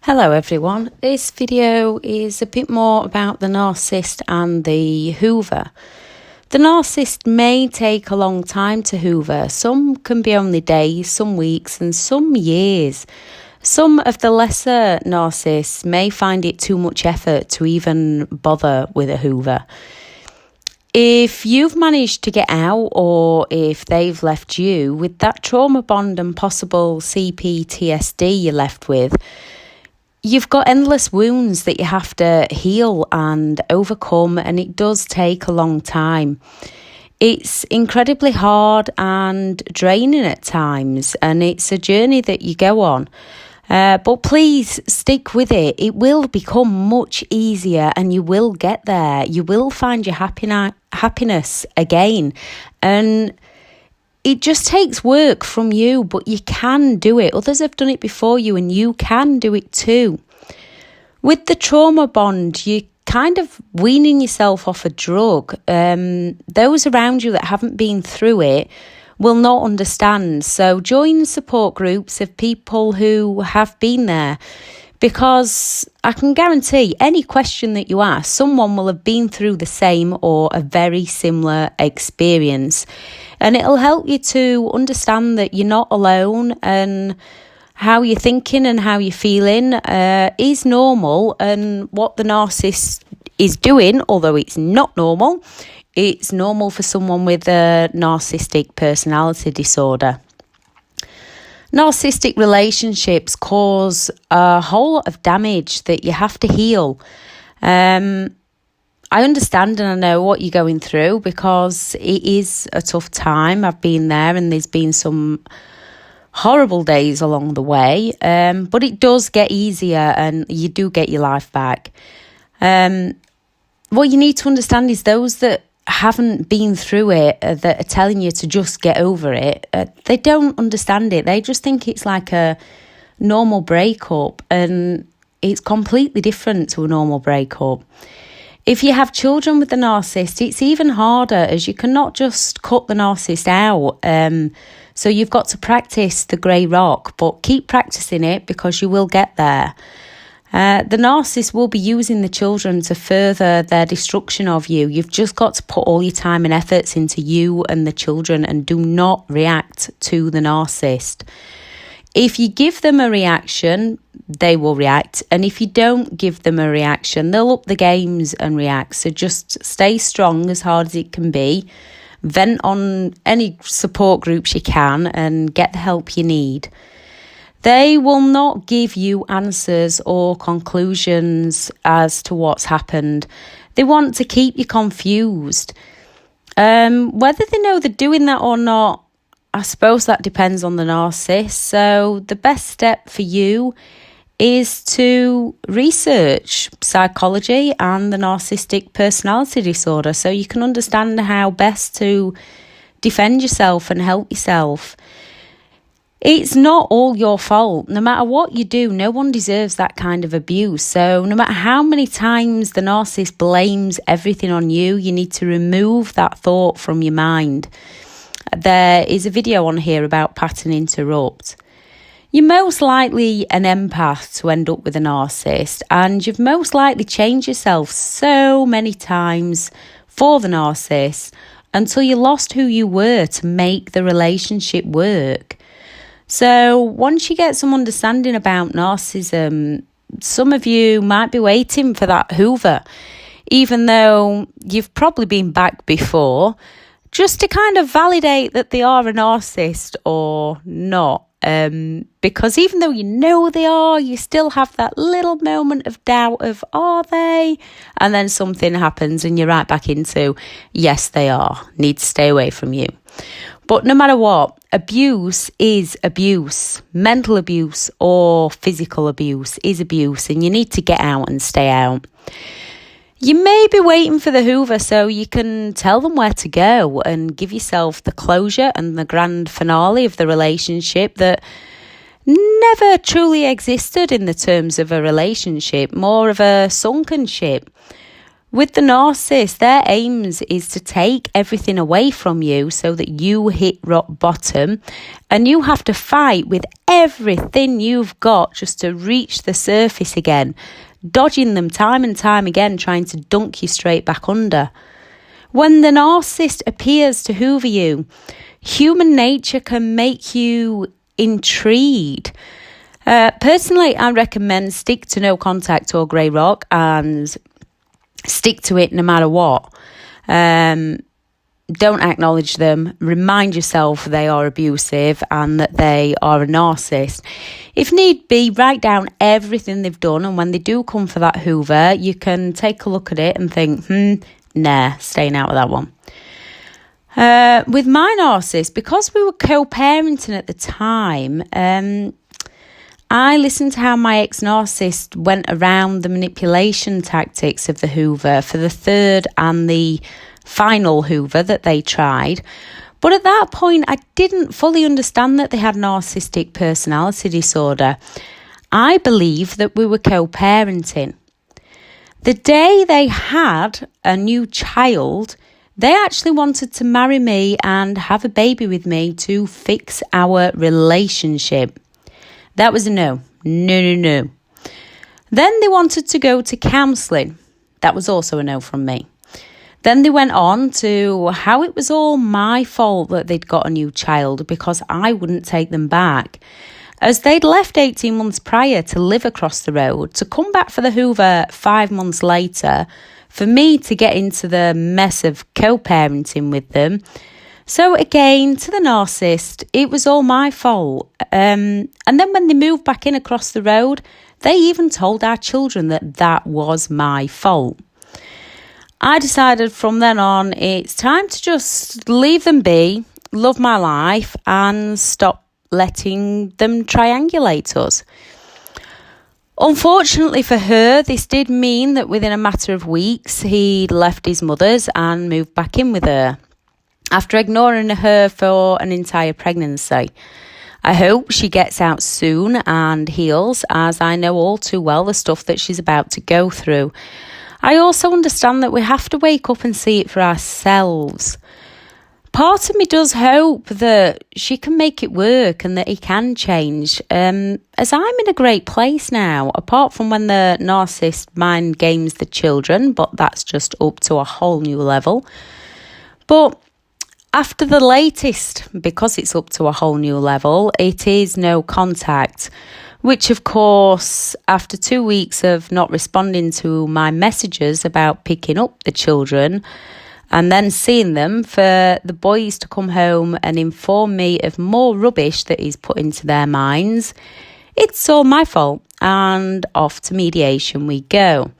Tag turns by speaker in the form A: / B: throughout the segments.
A: Hello everyone, this video is a bit more about the narcissist and the Hoover. The narcissist may take a long time to Hoover. Some can be only days, some weeks and some years. Some of the lesser narcissists may find it too much effort to even bother with a Hoover. If you've managed to get out or if they've left you with that trauma bond and possible CPTSD you're left with, you've got endless wounds that you have to heal and overcome, and it does take a long time. It's incredibly hard and draining at times, and it's a journey that you go on. But please stick with it. It will become much easier and you will get there. You will find your happiness again. And it just takes work from you, but you can do it. Others have done it before you and you can do it too. With the trauma bond, you're kind of weaning yourself off a drug. Those around you that haven't been through it will not understand. So join support groups of people who have been there, because I can guarantee any question that you ask, someone will have been through the same or a very similar experience. And it'll help you to understand that you're not alone, and how you're thinking and how you're feeling is normal. And what the narcissist is doing, although it's not normal, it's normal for someone with a narcissistic personality disorder. Narcissistic relationships cause a whole lot of damage that you have to heal. I understand and I know what you're going through, because it is a tough time. I've been there and there's been some horrible days along the way, but it does get easier and you do get your life back. What you need to understand is those that haven't been through it, that are telling you to just get over it, they don't understand it. They just think it's like a normal breakup, and it's completely different to a normal breakup. If you have children with the narcissist, it's even harder, as you cannot just cut the narcissist out. So you've got to practice the grey rock, but keep practicing it because you will get there. The narcissist will be using the children to further their destruction of you. You've just got to put all your time and efforts into you and the children, and do not react to the narcissist. If you give them a reaction, they will react. And if you don't give them a reaction, they'll up the games and react. So just stay strong as hard as it can be. Vent on any support groups you can and get the help you need. They will not give you answers or conclusions as to what's happened. They want to keep you confused. Whether they know they're doing that or not, I suppose that depends on the narcissist. So the best step for you is to research psychology and the narcissistic personality disorder, so you can understand how best to defend yourself and help yourself. It's not all your fault. No matter what you do, no one deserves that kind of abuse. So no matter how many times the narcissist blames everything on you, you need to remove that thought from your mind. There is a video on here about pattern interrupt. You're most likely an empath to end up with a narcissist, and you've most likely changed yourself so many times for the narcissist until you lost who you were to make the relationship work. So once you get some understanding about narcissism, some of you might be waiting for that Hoover, even though you've probably been back before, just to kind of validate that they are a narcissist or not. Because even though you know they are, you still have that little moment of doubt of, are they? And then something happens and you're right back into, yes, they are. Need to stay away from you. But no matter what, abuse is abuse. Mental abuse or physical abuse is abuse, and you need to get out and stay out. You may be waiting for the Hoover so you can tell them where to go and give yourself the closure and the grand finale of the relationship that never truly existed in the terms of a relationship, more of a sunken ship. With the narcissist, their aims is to take everything away from you so that you hit rock bottom and you have to fight with everything you've got just to reach the surface again, dodging them time and time again, trying to dunk you straight back under. When the narcissist appears to hoover you, human nature can make you intrigued. Personally, I recommend stick to no contact or grey rock and stick to it no matter what. Don't acknowledge them. Remind yourself they are abusive and that they are a narcissist. If need be, write down everything they've done, and when they do come for that hoover, you can take a look at it and think, nah, staying out of that one. With my narcissist, because we were co-parenting at the time, I listened to how my ex-narcissist went around the manipulation tactics of the hoover for the third and the final hoover that they tried. But at that point, I didn't fully understand that they had narcissistic personality disorder. I believe that we were co-parenting. The day they had a new child, they actually wanted to marry me and have a baby with me to fix our relationship. That was a no. No. Then they wanted to go to counselling. That was also a no from me. Then they went on to how it was all my fault that they'd got a new child because I wouldn't take them back. As they'd left 18 months prior to live across the road, to come back for the hoover 5 months later, for me to get into the mess of co-parenting with them. So again, to the narcissist, it was all my fault. And then when they moved back in across the road, they even told our children that that was my fault. I decided from then on, it's time to just leave them be, love my life, and stop letting them triangulate us. Unfortunately for her, this did mean that within a matter of weeks, he'd left his mother's and moved back in with her, after ignoring her for an entire pregnancy. I hope she gets out soon and heals, as I know all too well the stuff that she's about to go through. I also understand that we have to wake up and see it for ourselves. Part of me does hope that she can make it work and that he can change, as I'm in a great place now, apart from when the narcissist mind games the children, but that's just up to a whole new level. But after the latest, because it's up to a whole new level, it is no contact, which of course, after 2 weeks of not responding to my messages about picking up the children and then seeing them, for the boys to come home and inform me of more rubbish that he's put into their minds, it's all my fault, and off to mediation we go.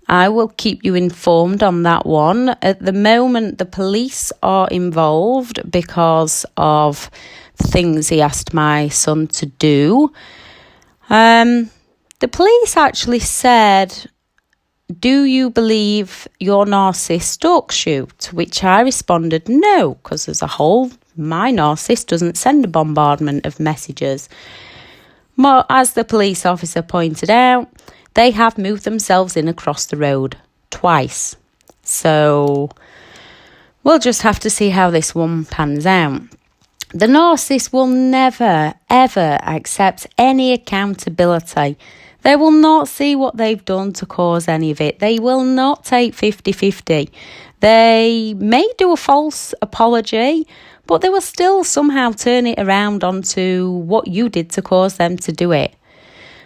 A: I will keep you informed on that one. At the moment, the police are involved because of things he asked my son to do. The police actually said, "Do you believe your narcissist stalks you?" To which I responded, no, because as a whole, my narcissist doesn't send a bombardment of messages. But as the police officer pointed out, they have moved themselves in across the road twice. So we'll just have to see how this one pans out. The narcissist will never, ever accept any accountability. They will not see what they've done to cause any of it. They will not take 50-50. They may do a false apology, but they will still somehow turn it around onto what you did to cause them to do it.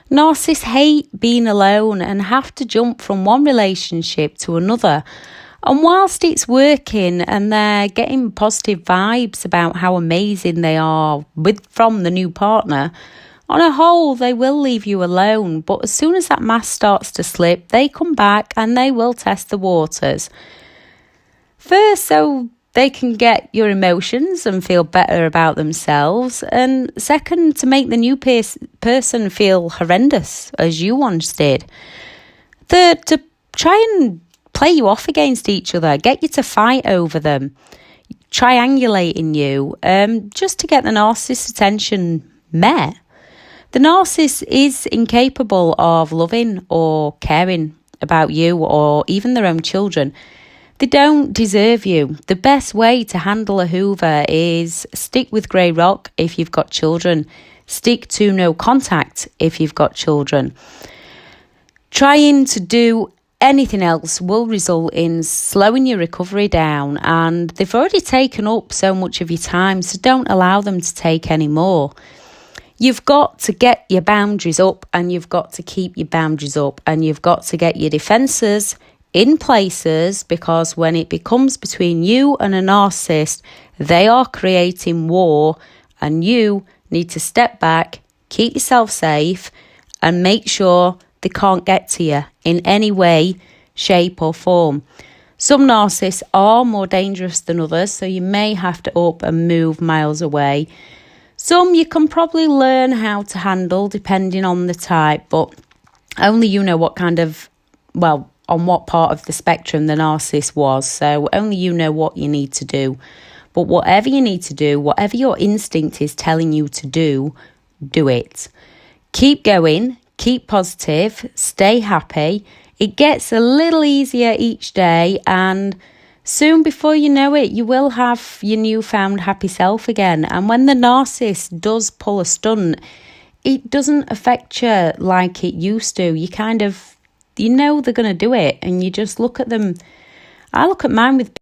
A: Narcissists hate being alone and have to jump from one relationship to another. And whilst it's working and they're getting positive vibes about how amazing they are from the new partner, on a whole, they will leave you alone. But as soon as that mask starts to slip, they come back and they will test the waters. First, so they can get your emotions and feel better about themselves. And second, to make the new person feel horrendous, as you once did. Third, to try and play you off against each other, get you to fight over them, triangulating you, just to get the narcissist's attention met. The narcissist is incapable of loving or caring about you or even their own children. They don't deserve you. The best way to handle a Hoover is stick with grey rock if you've got children. Stick to no contact if you've got children. Trying to do anything else will result in slowing your recovery down, and they've already taken up so much of your time, so don't allow them to take any more. You've got to get your boundaries up, and you've got to keep your boundaries up, and you've got to get your defences in places, because when it becomes between you and a narcissist, they are creating war, and you need to step back, keep yourself safe, and make sure they can't get to you in any way, shape or form. Some narcissists are more dangerous than others, so you may have to up and move miles away. Some you can probably learn how to handle depending on the type, but only you know what kind of, on what part of the spectrum the narcissist was, so only you know what you need to do. But whatever you need to do, whatever your instinct is telling you to do it. Keep going. Keep positive, stay happy. It gets a little easier each day, and soon before you know it, you will have your newfound happy self again. And when the narcissist does pull a stunt, it doesn't affect you like it used to. You know they're going to do it, and you just look at them. I look at mine with